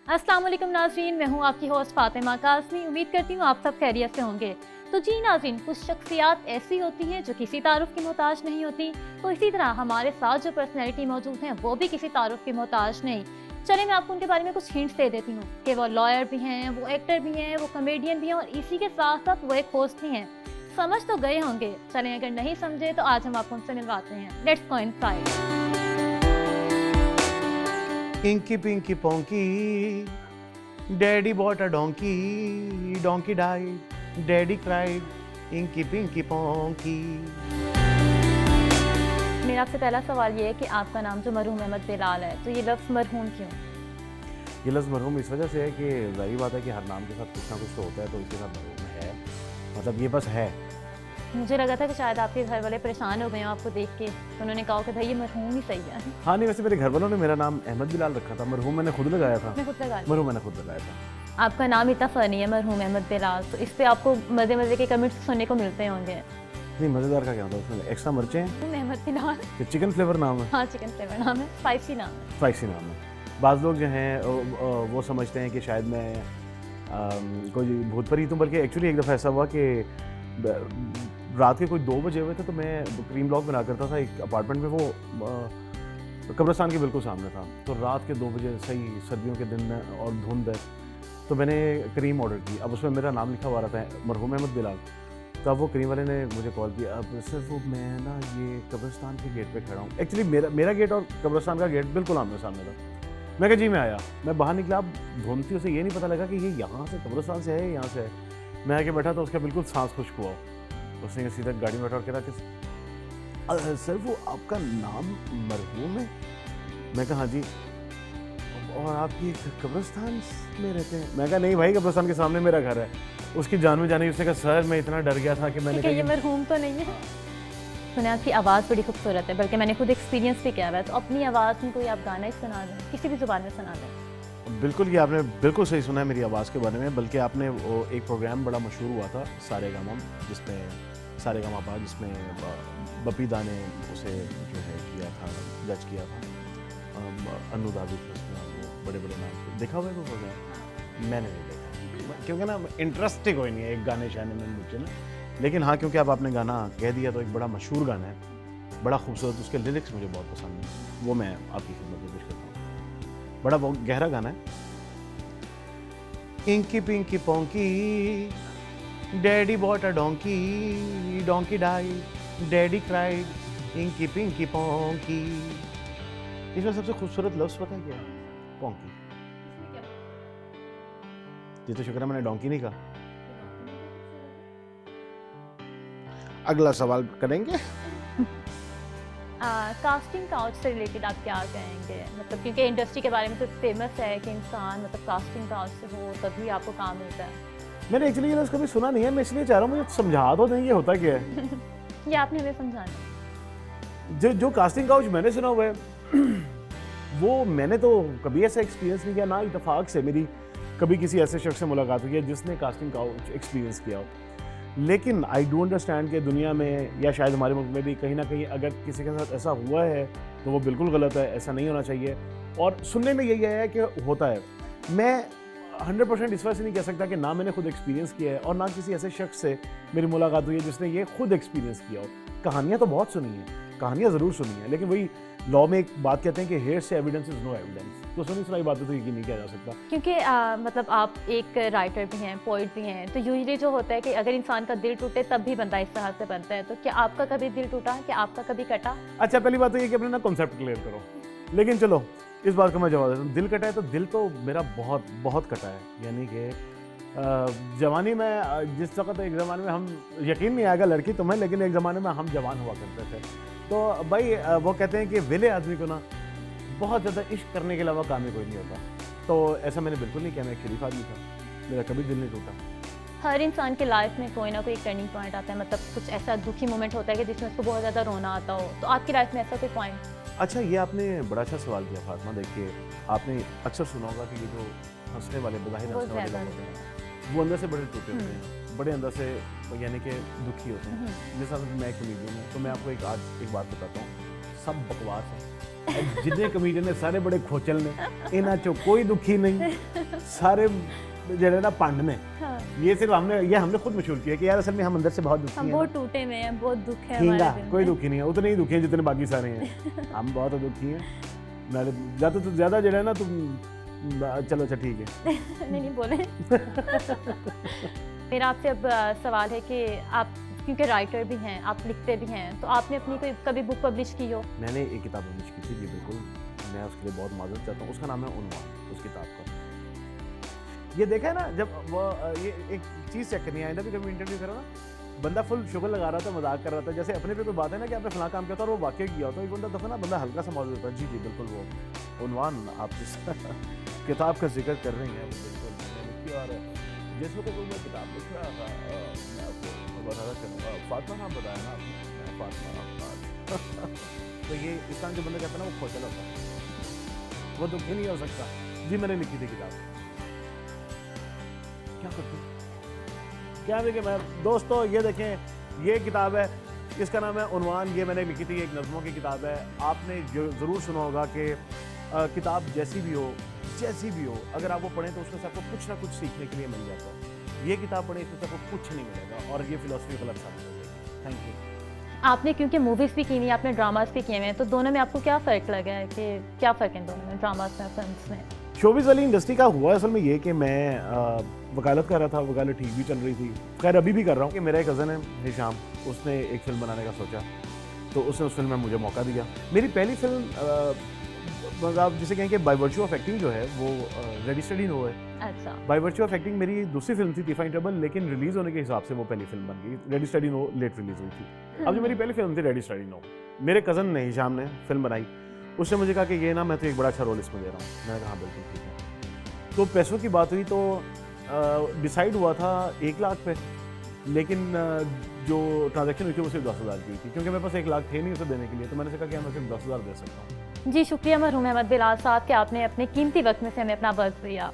अस्सलाम वालेकुम नाज़रीन, मैं हूँ आपकी होस्ट फातिमा काज़मी। उम्मीद करती हूँ आप सब खैरियत से होंगे। तो जी नाज़रीन, कुछ शख्सियात ऐसी होती हैं जो किसी तारुफ की मोहताज नहीं होती, तो इसी तरह हमारे साथ जो पर्सनैलिटी मौजूद हैं वो भी किसी तारुफ की मोहताज नहीं। चलिए मैं आपको उनके बारे में कुछ हिंट्स दे देती हूँ कि वो लॉयर भी हैं, वो एक्टर भी हैं, वो कॉमेडियन भी हैं और इसी के साथ साथ वो एक होस्ट भी हैं। समझ तो गए होंगे, चलें अगर नहीं समझे तो आज हम आपको उनसे मिलवाते हैं। Let's go inside. Inky Pinky Ponky, Daddy bought a donkey, donkey died, Daddy cried, Inky Pinky Ponky। मेरा आपसे पहला सवाल ये है कि आपका नाम जो मरहूम अहमद बिलाल है, तो ये लफ्ज़ मरहूम क्यों? ये लफ्ज़ मरहूम इस वजह से है कि जाहिर बात है कि हर नाम के साथ कुछ ना कुछ तो होता है, तो इसके साथ मरहूम है, मतलब ये बस है। मुझे लगा था कि शायद आपके घर वाले परेशान हो गए हो आपको देख के, तो उन्होंने कहा कि भाई ये मरहूम ही सही है। हाँ नहीं, वैसे मेरे घर वालों ने मेरा नाम अहमद बिलाल रखा था, मरहूम मैंने खुद लगाया था। मैं खुद लगा ली। मरहूम मैंने खुद लगाया था। आपका नाम इतना फ़नी है मरहूम अहमद बिलाल, तो इस पे आपको मज़े मज़े के कमेंट्स सुनने को मिलते होंगे। नहीं, मज़ेदार का क्या होता है उसमें एक्स्ट्रा मिर्चें हैं अहमद बिलाल, कि चिकन फ्लेवर नाम है, हाँ चिकन फ्लेवर नाम है, स्पाइसी नाम है। स्पाइसी नाम है। बाज़ लोग जो हैं वो समझते हैं कि शायद मैं कोई भूत प्रेत हूँ, बल्कि एक्चुअली एक दफ़ा ऐसा हुआ कि रात के कोई 2 बजे हुए थे, तो मैं क्रीम ब्लॉक बना करता था एक अपार्टमेंट में, वो कब्रिस्तान के बिल्कुल सामने था। तो रात के 2 बजे सही सर्दियों के दिन और धुंध है, तो मैंने क्रीम ऑर्डर की। अब उसमें मेरा नाम लिखा हुआ रहा था मरहूम अहमद बिलाल। तो अब वो क्रीम वाले ने मुझे कॉल किया, अब सिर्फ वो मैं ना ये कब्रिस्तान के गेट पे खड़ा हूँ। एक्चुअली मेरा गेट और कब्रिस्तान का गेट बिल्कुल आमने सामने था। मैं कहा जी मैं आया, मैं बाहर निकला, अब धुंध थी, उसे ये नहीं पता लगा कि ये यहाँ से कब्रिस्तान से है, यहाँ से है। मैं आके बैठा तो उसका बिल्कुल सांस खुश्क हुआ। उसने सीधा गाड़ी में बैठा और कह रहा कि सर वो आपका नाम मरहूम है? मैं कहा हाँ जी, और आप ये कब्रिस्तान में रहते हैं? मैं कहा नहीं भाई, कब्रिस्तान के सामने मेरा घर है। उसकी जान में जाने, उसने कहा सर मैं इतना डर गया था कि मैंने ठीक है, ये मरहूम तो नहीं है। सुने आपकी आवाज़ बड़ी खूबसूरत है, बल्कि मैंने खुद एक्सपीरियंस भी किया हुआ है, तो अपनी आवाज़ में कोई आप गाना ही सुना दें, किसी भी ज़ुबान में सुना दें। बिल्कुल, ये आपने बिल्कुल सही सुना है मेरी आवाज़ के बारे में। बल्कि आपने वो एक प्रोग्राम बड़ा मशहूर हुआ था सारेगामा, जिसमें बपी दा ने उसे जो है किया था, जज किया था। अनु दावी थे उसमें, वो बड़े नाम थे। देखा हुआ है वो प्रोग्राम? मैंने नहीं देखा, क्योंकि ना इंटरेस्टिंग कोई नहीं है एक गाने शाने में मुझे ना। लेकिन हाँ, क्योंकि अब आपने गाना कह दिया तो एक बड़ा मशहूर गाना है, बड़ा खूबसूरत, उसके लिरिक्स मुझे बहुत पसंद है, वो मैं आपकी खिदमत में पेश करता हूँ। बड़ा बहुत गहरा गाना है। Inky pinky ponky, daddy bought a donkey, donkey died, daddy cried, inky pinky ponky. इसमें सबसे खूबसूरत लफ्ज़ पता है क्या है? पोंकी। ये तो शुक्र है मैंने डोंकी नहीं कहा। अगला सवाल करेंगे। कास्टिंग काउच से रिलेटेड आप क्या कहेंगे? मतलब क्योंकि इंडस्ट्री के बारे में तो फेमस है कि इंसान मतलब कास्टिंग काउच से हो तभी आपको काम मिलता है। मैंने एक्चुअली ये लफ्ज़ कभी सुना नहीं है, मैं इसलिए चाह रहा हूँ मुझे समझा दो नहीं ये होता क्या है। ये आपने हमें समझाना। जो कास्टिंग काउच मैंने सुना हुआ है वो मैंने तो कभी ऐसा एक्सपीरियंस नहीं किया, ना इत्तेफाक से मेरी कभी किसी ऐसे शख्स से मुलाकात हुई है जिसने कास्टिंग काउच एक्सपीरियंस किया हो। लेकिन आई डू अंडरस्टैंड कि दुनिया में या शायद हमारे मुल्क में भी कहीं ना कहीं अगर किसी के साथ ऐसा हुआ है तो वो बिल्कुल गलत है, ऐसा नहीं होना चाहिए। और सुनने में यही आया है कि होता है। मैं 100% इस वजह से नहीं कह सकता कि ना मैंने खुद एक्सपीरियंस किया है और ना किसी ऐसे शख्स से मेरी मुलाकात हुई है जिसने ये खुद एक्सपीरियंस किया हो। कहानियाँ तो बहुत सुनी हैं, कहानियाँ ज़रूर सुनी हैं, लेकिन वही लॉ में एक बात कहते हैं कि हेयर से एविडेंस इज नो एविडेंस। तो सुनी सुनाई बातें तो यकीन नहीं किया जा सकता। क्योंकि मतलब आप एक राइटर भी हैं, पोइट भी हैं, तो यूजुअली जो होता है कि अगर इंसान का दिल टूटे तब भी बंदा इस तरह से बनता है। तो क्या आपका कभी दिल टूटा? क्या आपका कभी कटा? अच्छा, पहली बात तो ये कि अपने ना कॉन्सेप्ट क्लियर करो। लेकिन चलो इस बात का मैं जवाब देता हूँ। दिल कटा है तो दिल तो मेरा बहुत बहुत कटा है। यानी कि जवानी में जिस वक्त एक ज़माने में हम, यकीन नहीं आएगा लड़की तुम्हें, लेकिन एक ज़माने में हम जवान हुआ करते थे, तो भाई वो कहते हैं कि विले आदमी को ना बहुत ज़्यादा इश्क करने के अलावा काम ही कोई नहीं होता। तो ऐसा मैंने बिल्कुल नहीं किया, मैं एक शरीफ आदमी था, मेरा कभी दिल नहीं टूटा। हर इंसान की लाइफ में कोई ना कोई टर्निंग पॉइंट आता है, मतलब कुछ ऐसा दुखी मोमेंट होता है कि जिसमें उसको बहुत ज़्यादा रोना आता हो। तो आपकी लाइफ में ऐसा कोई पॉइंट? अच्छा, ये आपने बड़ा अच्छा सवाल किया फातिमा। देखिए, आपने अक्सर सुना होगा कि ये जो हंसने वाले, बज़ाहिर हंसने वाले लोग होते हैं, वो अंदर से बड़े टूटे होते हैं, बड़े अंदर से यानी कि दुखी होते हैं। जिस तरह मैं एक कॉमेडियन हूँ, तो मैं आपको आज एक बात बताता हूँ। सब बकवास है। जितने कमेडियन ने सारे बड़े खोचल ने, इन्हां चो कोई दुखी नहीं, सारे जड़े ना पंड ने। हाँ, ये सिर्फ हमने खुद मशहूर किया कि यार असल में हम अंदर से बहुत दुखी हम हैं बहुत ना। टूटे में हैं, बहुत दुख है ठीका, हमारे दिल कोई में। दुखी नहीं है, उतने ही दुखी हैं जितने बाकी सारे हैं। हम बहुत दुखी हैं। ज़्यादा तो ज़्यादा जड़ा है ना तुम, चलो अच्छा ठीक है। नहीं नहीं बोले। मेरा आपसे अब सवाल है कि आप क्योंकि राइटर भी हैं, आप लिखते भी हैं, तो आपने अपनी कोई कभी बुक पब्लिश की हो? मैंने एक किताब पब्लिश की थी जी, बिल्कुल। मैं उसके लिए बहुत माजरत चाहता हूँ। उसका नाम है उन्वान, उस किताब का। ये देखा है ना, जब वो ये एक चीज़ चेक करनी है, आइंदा भी कभी इंटरव्यू करो ना, बंदा फुल शुगर लगा रहा था, मजाक कर रहा था, जैसे अपने पे कोई बात है ना कि आपने फलां काम किया था और वो वाकई किया होता है, एक बंदा दफा ना बंदा हल्का सा मौजूद होता है। जी जी बिल्कुल, वो उन्वान आप जिस किताब का जिक्र कर रही हैं वो बिल्कुल मैंने लिखी। और जिस वक्त मैं किताब लिख रहा था, मैं आपको बताना चाहूँगा, फातिमा नाम बताया ना आपने, मैं फातिमा नाम तो ये इस तरह जो बंदा कहता है ना वो खोचल होता है, वो दुखी नहीं हो सकता। जी मैंने लिखी थी किताब। क्या करती क्या देखें मैं दोस्तों, ये देखें, ये किताब है, इसका नाम है उन्वान। ये मैंने लिखी थी, एक नज़मों की किताब है। आपने ज़रूर सुना होगा कि किताब जैसी भी हो, अगर आप वो पढ़ें तो उसमें से आपको कुछ ना कुछ सीखने के लिए मिल जाता है। ये किताब पढ़ें, इसमें से आपको कुछ नहीं मिलेगा और ये फिलॉसफी गलत साबित हो जाएगी। Thank you. आपने क्योंकि मूवीज़ भी की हुई, आपने ड्रामास भी किए हुए हैं, तो दोनों में आपको क्या फ़र्क लगा है कि क्या फ़र्क है दोनों में, ड्रामास में, फिल्म्स में? शोबिज़ वाली इंडस्ट्री का हुआ असल में ये कि मैं वकालत कर रहा था, वकालत ठीक भी चल रही थी, खैर अभी भी कर रहा हूँ। कि मेरा एक कज़न है हिशाम, उसने एक फ़िल्म बनाने का सोचा, तो उसने उस फिल्म में मुझे मौका दिया। मेरी पहली फिल्म आप जिसे कहें कि बाय वर्च्यू ऑफ एक्टिंग जो है वो रेडी स्टडी नो है। अच्छा। बाय वर्च्यू ऑफ एक्टिंग मेरी दूसरी फिल्म थी टिफाइन ट्रबल, लेकिन रिलीज़ होने के हिसाब से वो पहली फिल्म बन गई। रेडी स्टडी नो लेट रिलीज़ हुई थी। अब जो मेरी पहली फिल्म थी रेडी स्टडी नो, मेरे कज़न ने हिशाम ने फिल्म बनाई, उसने मुझे कहा कि ये ना मैं तो एक बड़ा अच्छा रोल इसमें दे रहा हूँ। मैंने कहा हाँ बिल्कुल ठीक है। तो पैसों की बात हुई तो डिसाइड हुआ था 1 लाख पे, लेकिन जो ट्रांजैक्शन हुई थी वो सिर्फ 10,000 की थी, क्योंकि मेरे पास 1 लाख थे नहीं उसे देने के लिए। तो मैंने कहा कि मैं सिर्फ 10,000 दे सकता हूँ। जी शुक्रिया मरहूम अहमद बिलाल साहब कि आपने अपने कीमती वक्त में से हमें अपना वक्त दिया।